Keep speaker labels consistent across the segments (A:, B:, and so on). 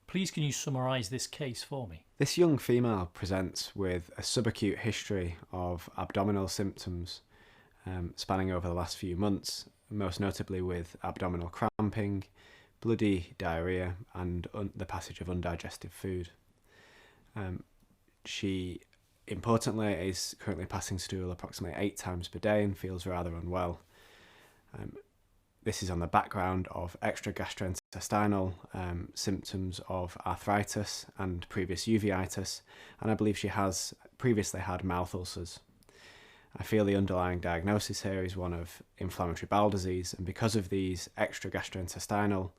A: Please can you summarise this case for me?
B: This young female presents with a subacute history of abdominal symptoms spanning over the last few months, most notably with abdominal cramping, bloody diarrhoea and the passage of undigested food. She, importantly, is currently passing stool approximately 8 times per day and feels rather unwell. This is on the background of extra gastrointestinal symptoms of arthritis and previous uveitis, and I believe she has previously had mouth ulcers. I feel the underlying diagnosis here is one of inflammatory bowel disease, and because of these extra gastrointestinal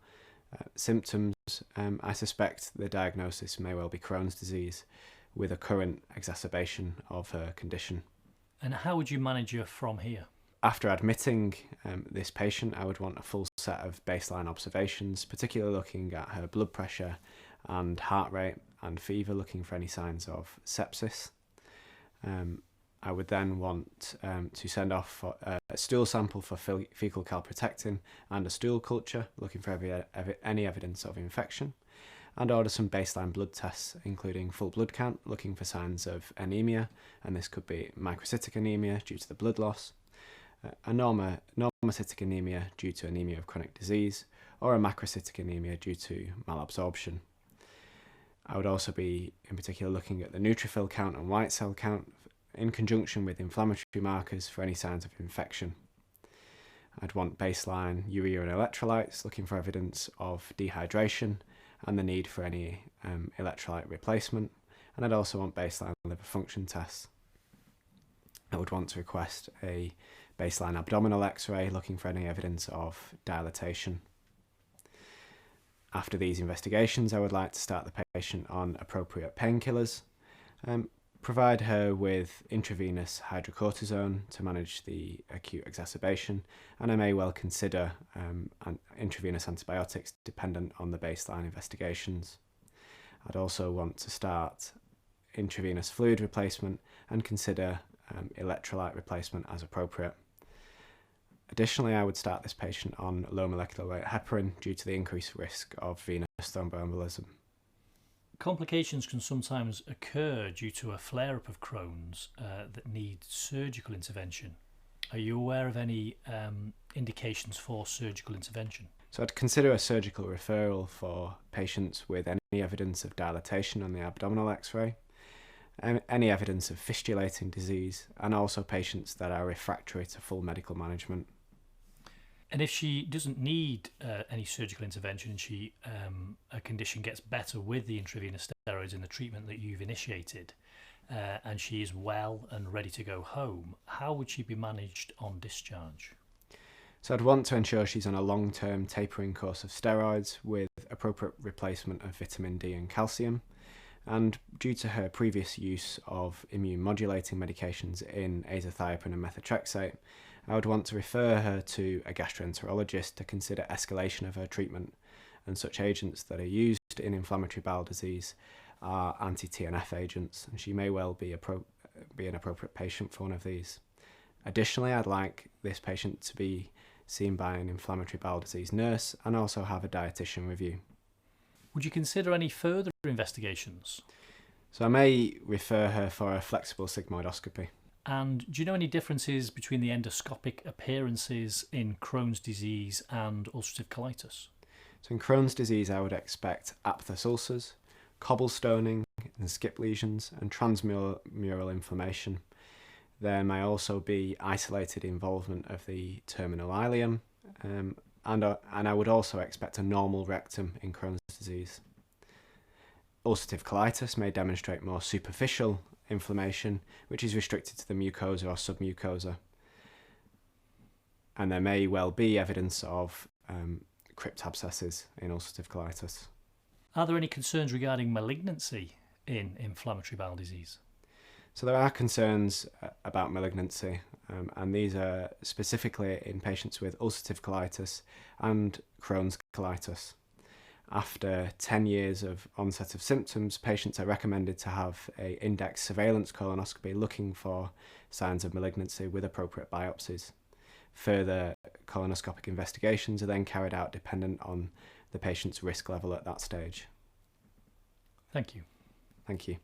B: symptoms, I suspect the diagnosis may well be Crohn's disease, with a current exacerbation of her condition.
A: And how would you manage her from here?
B: After admitting this patient, I would want a full set of baseline observations, particularly looking at her blood pressure and heart rate and fever, looking for any signs of sepsis. I would then want to send off a stool sample for fecal calprotectin and a stool culture, looking for any evidence of infection, and order some baseline blood tests, including full blood count, looking for signs of anemia, and this could be microcytic anemia due to the blood loss, a normocytic anemia due to anemia of chronic disease, or a macrocytic anemia due to malabsorption. I would also be in particular looking at the neutrophil count and white cell count in conjunction with inflammatory markers for any signs of infection. I'd want baseline urea and electrolytes, looking for evidence of dehydration and the need for any electrolyte replacement, and I'd also want baseline liver function tests. I would want to request a baseline abdominal x-ray, looking for any evidence of dilatation. After these investigations, I would like to start the patient on appropriate painkillers, provide her with intravenous hydrocortisone to manage the acute exacerbation, and I may well consider intravenous antibiotics dependent on the baseline investigations. I'd also want to start intravenous fluid replacement and consider electrolyte replacement as appropriate. Additionally, I would start this patient on low molecular weight heparin due to the increased risk of venous thromboembolism.
A: Complications can sometimes occur due to a flare-up of Crohn's that needs surgical intervention. Are you aware of any indications for surgical intervention?
B: So I'd consider a surgical referral for patients with any evidence of dilatation on the abdominal x-ray, any evidence of fistulating disease, and also patients that are refractory to full medical management.
A: And if she doesn't need any surgical intervention and her condition gets better with the intravenous steroids and the treatment that you've initiated, and she is well and ready to go home, how would she be managed on discharge?
B: So I'd want to ensure she's on a long-term tapering course of steroids with appropriate replacement of vitamin D and calcium. And due to her previous use of immune modulating medications in azathioprine and methotrexate, I would want to refer her to a gastroenterologist to consider escalation of her treatment, and such agents that are used in inflammatory bowel disease are anti-TNF agents, and she may well be an appropriate patient for one of these. Additionally, I'd like this patient to be seen by an inflammatory bowel disease nurse and also have a dietitian review.
A: Would you consider any further investigations?
B: So I may refer her for a flexible sigmoidoscopy.
A: And do you know any differences between the endoscopic appearances in Crohn's disease and ulcerative colitis?
B: So in Crohn's disease, I would expect aphthous ulcers, cobblestoning and skip lesions, and transmural inflammation. There may also be isolated involvement of the terminal ileum, and I would also expect a normal rectum in Crohn's disease. Ulcerative colitis may demonstrate more superficial inflammation, which is restricted to the mucosa or submucosa. And there may well be evidence of crypt abscesses in ulcerative colitis.
A: Are there any concerns regarding malignancy in inflammatory bowel disease?
B: So there are concerns about malignancy, and these are specifically in patients with ulcerative colitis and Crohn's colitis. After 10 years of onset of symptoms, patients are recommended to have an index surveillance colonoscopy looking for signs of malignancy with appropriate biopsies. Further colonoscopic investigations are then carried out dependent on the patient's risk level at that stage.
A: Thank you.
B: Thank you.